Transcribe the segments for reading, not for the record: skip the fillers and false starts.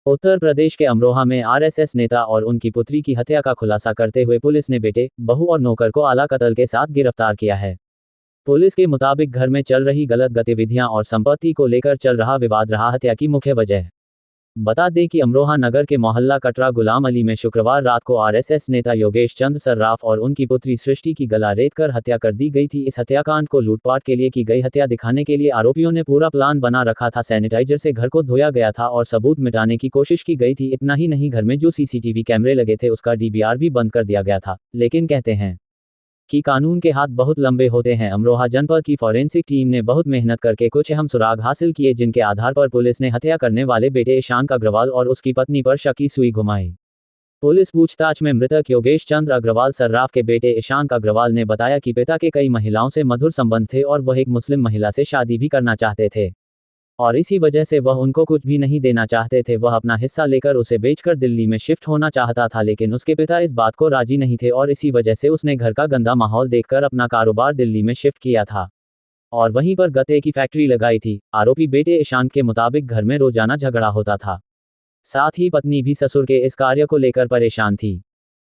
उत्तर प्रदेश के अमरोहा में आरएसएस नेता और उनकी पुत्री की हत्या का खुलासा करते हुए पुलिस ने बेटे, बहू और नौकर को आला कत्ल के साथ गिरफ्तार किया है। पुलिस के मुताबिक घर में चल रही गलत गतिविधियां और संपत्ति को लेकर चल रहा विवाद रहा हत्या की मुख्य वजह। बता दें कि अमरोहा नगर के मोहल्ला कटरा गुलाम अली में शुक्रवार रात को आरएसएस नेता योगेश चंद्र सर्राफ और उनकी पुत्री सृष्टि की गला रेत कर हत्या कर दी गई थी। इस हत्याकांड को लूटपाट के लिए की गई हत्या दिखाने के लिए आरोपियों ने पूरा प्लान बना रखा था। सैनिटाइजर से घर को धोया गया था और सबूत मिटाने की कोशिश की गई थी। इतना ही नहीं, घर में जो सीसीटीवी कैमरे लगे थे उसका डीवीआर भी बंद कर दिया गया था। लेकिन कहते हैं कि कानून के हाथ बहुत लंबे होते हैं। अमरोहा जनपद की फॉरेंसिक टीम ने बहुत मेहनत करके कुछ अहम सुराग हासिल किए, जिनके आधार पर पुलिस ने हत्या करने वाले बेटे ईशान अग्रवाल और उसकी पत्नी पर शक की सुई घुमाई। पुलिस पूछताछ में मृतक योगेश चंद्र अग्रवाल सर्राफ के बेटे ईशान अग्रवाल ने बताया कि पिता के कई महिलाओं से मधुर संबंध थे और वह एक मुस्लिम महिला से शादी भी करना चाहते थे और इसी वजह से वह उनको कुछ भी नहीं देना चाहते थे। वह अपना हिस्सा लेकर उसे बेचकर दिल्ली में शिफ्ट होना चाहता था, लेकिन उसके पिता इस बात को राजी नहीं थे और इसी वजह से उसने घर का गंदा माहौल देखकर अपना कारोबार दिल्ली में शिफ्ट किया था और वहीं पर गत्ते की फैक्ट्री लगाई थी। आरोपी बेटे ईशान के मुताबिक घर में रोजाना झगड़ा होता था, साथ ही पत्नी भी ससुर के इस कार्य को लेकर परेशान थी।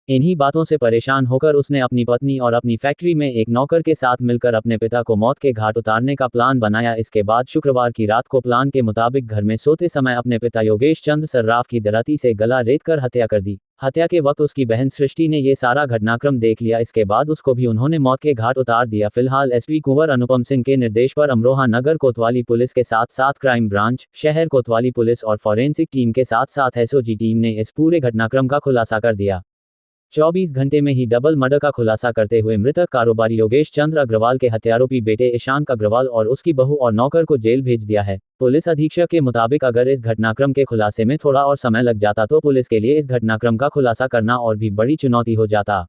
इन्हीं बातों से परेशान होकर उसने अपनी पत्नी और अपनी फैक्ट्री में एक नौकर के साथ मिलकर अपने पिता को मौत के घाट उतारने का प्लान बनाया। इसके बाद शुक्रवार की रात को प्लान के मुताबिक घर में सोते समय अपने पिता योगेश चंद्र सर्राफ की दराती से गला रेत कर हत्या कर दी। हत्या के वक्त उसकी बहन सृष्टि ने ये सारा घटनाक्रम देख लिया। इसके बाद उसको भी उन्होंने मौत के घाट उतार दिया। फिलहाल एसपी कुंवर अनुपम सिंह के निर्देश पर अमरोहा नगर कोतवाली पुलिस के साथ साथ क्राइम ब्रांच, शहर कोतवाली पुलिस और फॉरेंसिक टीम के साथ साथ एसओजी टीम ने इस पूरे घटनाक्रम का खुलासा कर दिया। 24 घंटे में ही डबल मर्डर का खुलासा करते हुए मृतक कारोबारी योगेश चंद्र अग्रवाल के हत्यारोपी बेटे ईशान अग्रवाल और उसकी बहू और नौकर को जेल भेज दिया है। पुलिस अधीक्षक के मुताबिक अगर इस घटनाक्रम के खुलासे में थोड़ा और समय लग जाता तो पुलिस के लिए इस घटनाक्रम का खुलासा करना और भी बड़ी चुनौती हो जाता।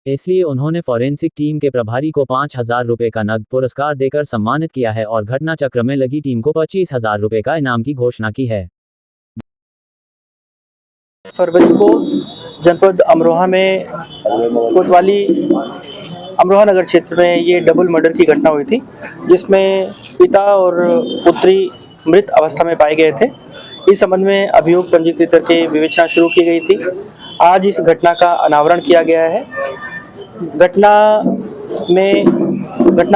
इसलिए उन्होंने फॉरेंसिक टीम के प्रभारी को 5,000 रुपये का नकद पुरस्कार देकर सम्मानित किया है और घटना चक्र में लगी टीम को 25,000 रुपये का इनाम की घोषणा की है। फरवरी को जनपद अमरोहा में कोतवाली अमरोहा नगर क्षेत्र में ये डबल मर्डर की घटना हुई थी, जिसमें पिता और पुत्री मृत अवस्था में पाए गए थे। इस संबंध में अभियोग पंजीकृत करके विवेचना शुरू की गई थी। आज इस घटना का अनावरण किया गया है। घटना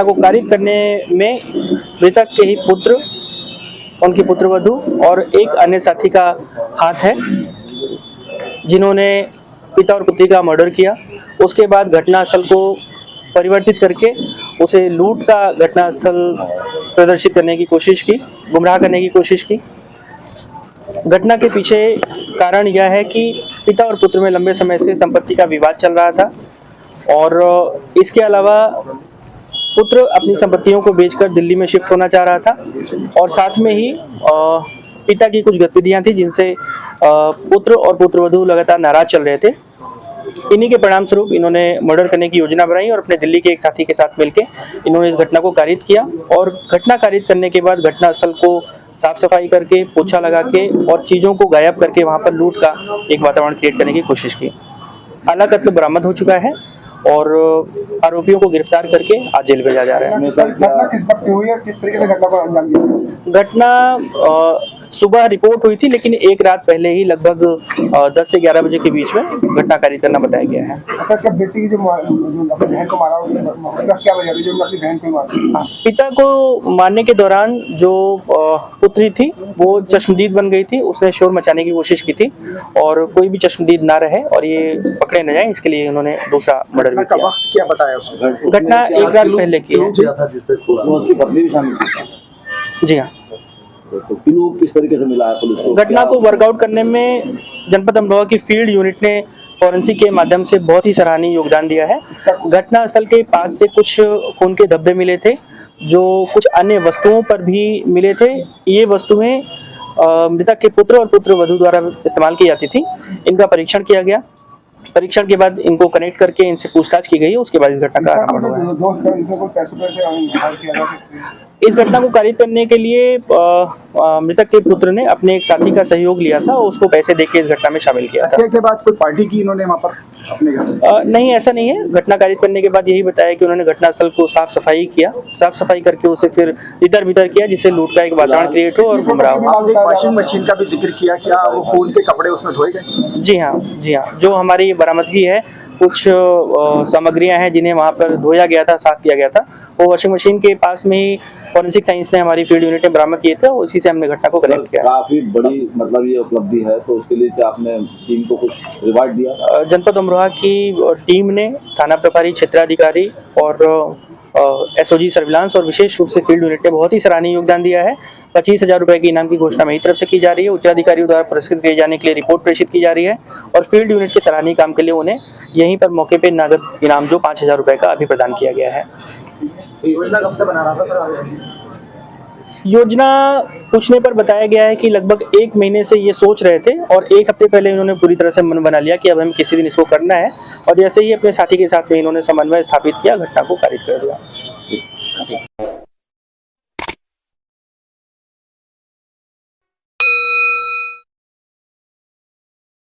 को कारित करने में मृतक के ही पुत्र, उनकी पुत्रवधू और एक अन्य साथी का हाथ है, जिन्होंने पिता और पुत्री का मर्डर किया। उसके बाद घटनास्थल को परिवर्तित करके उसे लूट का घटनास्थल प्रदर्शित करने की कोशिश की, गुमराह करने की कोशिश की। घटना के पीछे कारण यह है कि पिता और पुत्र में लंबे समय से संपत्ति का विवाद चल रहा था और इसके अलावा पुत्र अपनी संपत्तियों को बेचकर दिल्ली में शिफ्ट होना चाह रहा था और साथ में ही पिता की कुछ गतिविधियां थी जिनसे पुत्र और पुत्रवधू लगातार नाराज चल रहे थे। इन्हीं के परिणाम स्वरूप इन्होंने मर्डर करने की योजना बनाई और अपने दिल्ली के एक साथी के साथ मिलकर इन्होंने इस घटना को कारित किया और घटना कारित करने के बाद घटनास्थल को साफ सफाई करके, पोछा लगा के और चीज़ों को गायब करके वहां पर लूट का एक वातावरण क्रिएट करने की कोशिश की। आला कत्ल बरामद हो चुका है और आरोपियों को गिरफ्तार करके आज जेल भेजा जा रहा है। घटना किस वक्त हुई है, किस तरीके से घटना को अंजाम दिया? घटना सुबह रिपोर्ट हुई थी, लेकिन एक रात पहले ही लगभग 10 से 11 बजे के बीच में घटना कारित करना बताया गया है। अच्छा, क्या बेटी की जो अपनी बहन को मारा, उसका क्या वजह थी जो अपनी बहन को मारा? पिता को मारने के दौरान जो पुत्री थी वो चश्मदीद बन गई थी। उसने शोर मचाने की कोशिश की थी और कोई भी चश्मदीद ना रहे और ये पकड़े न जाए, इसके लिए उन्होंने दूसरा मर्डर भी किया। क्या बताया? घटना एक रात पहले की है। जी हाँ। तो किस तरीके से मिला है पुलिस को? घटना को वर्कआउट करने में जनपद अमरोहा की फील्ड यूनिट ने फॉरेंसिक के माध्यम से बहुत ही सराहनीय योगदान दिया है। घटनास्थल के पास से कुछ खून के धब्बे मिले थे, जो कुछ अन्य वस्तुओं पर भी मिले थे। ये वस्तुएं मृतक के पुत्र और पुत्रवधू द्वारा इस्तेमाल की जाती थी। इनका परीक्षण किया गया। परीक्षण के बाद इनको कनेक्ट करके इनसे पूछताछ की गई। उसके बाद इस घटना का आरंभ हुआ है। इस घटना को कारित करने के लिए मृतक के पुत्र ने अपने एक साथी का सहयोग लिया था और उसको पैसे देके इस घटना में शामिल किया था। के बाद कोई पार्टी की इन्होंने वहाँ पर अपने घर में? नहीं, ऐसा नहीं है। घटना कारित करने के बाद यही बताया कि उन्होंने घटनास्थल को साफ सफाई किया, साफ सफाई करके उसे फिर इधर भीतर किया, जिससे लूट का एक वातावरण क्रिएट हो और गुमराह हो। आपने एक वॉशिंग मशीन का भी जिक्र किया, क्या वो खून के कपड़े उसमें धोए गए? जी हाँ, जी हाँ। जो हमारी बरामदगी है, कुछ सामग्रियां हैं जिन्हें वहाँ पर धोया गया था, साफ किया गया था, वो वॉशिंग मशीन के पास में ही फॉरेंसिक साइंस ने हमारी फील्ड यूनिट ने बरामद किए थे, उसी से हमने घटना को कनेक्ट किया। काफी बड़ी मतलब ये उपलब्धि है, तो उसके लिए क्या आपने टीम को कुछ रिवार्ड दिया? जनपद अमरोहा की टीम ने थाना प्रभारी, क्षेत्राधिकारी और एसओजी सर्विलांस और विशेष रूप से फील्ड यूनिट ने बहुत ही सराहनीय योगदान दिया है। 25,000 रुपए की इनाम की घोषणा मेरी तरफ से की जा रही है। उच्चाधिकारियों द्वारा पुरस्कृत किए जाने के लिए रिपोर्ट प्रेषित की जा रही है और फील्ड यूनिट के सराहनीय काम के लिए उन्हें यहीं पर मौके पे नगद इनाम जो 5,000 रुपए का अभी प्रदान किया गया है। योजना कब से बना रहा था सर? योजना पूछने पर बताया गया है कि लगभग 1 महीने से ये सोच रहे थे और 1 हफ्ते पहले इन्होंने पूरी तरह से मन बना लिया कि अब हमें किसी दिन इसको करना है, और जैसे ही अपने साथी के साथ में इन्होंने समन्वय स्थापित किया, घटना को कारित कर दिया।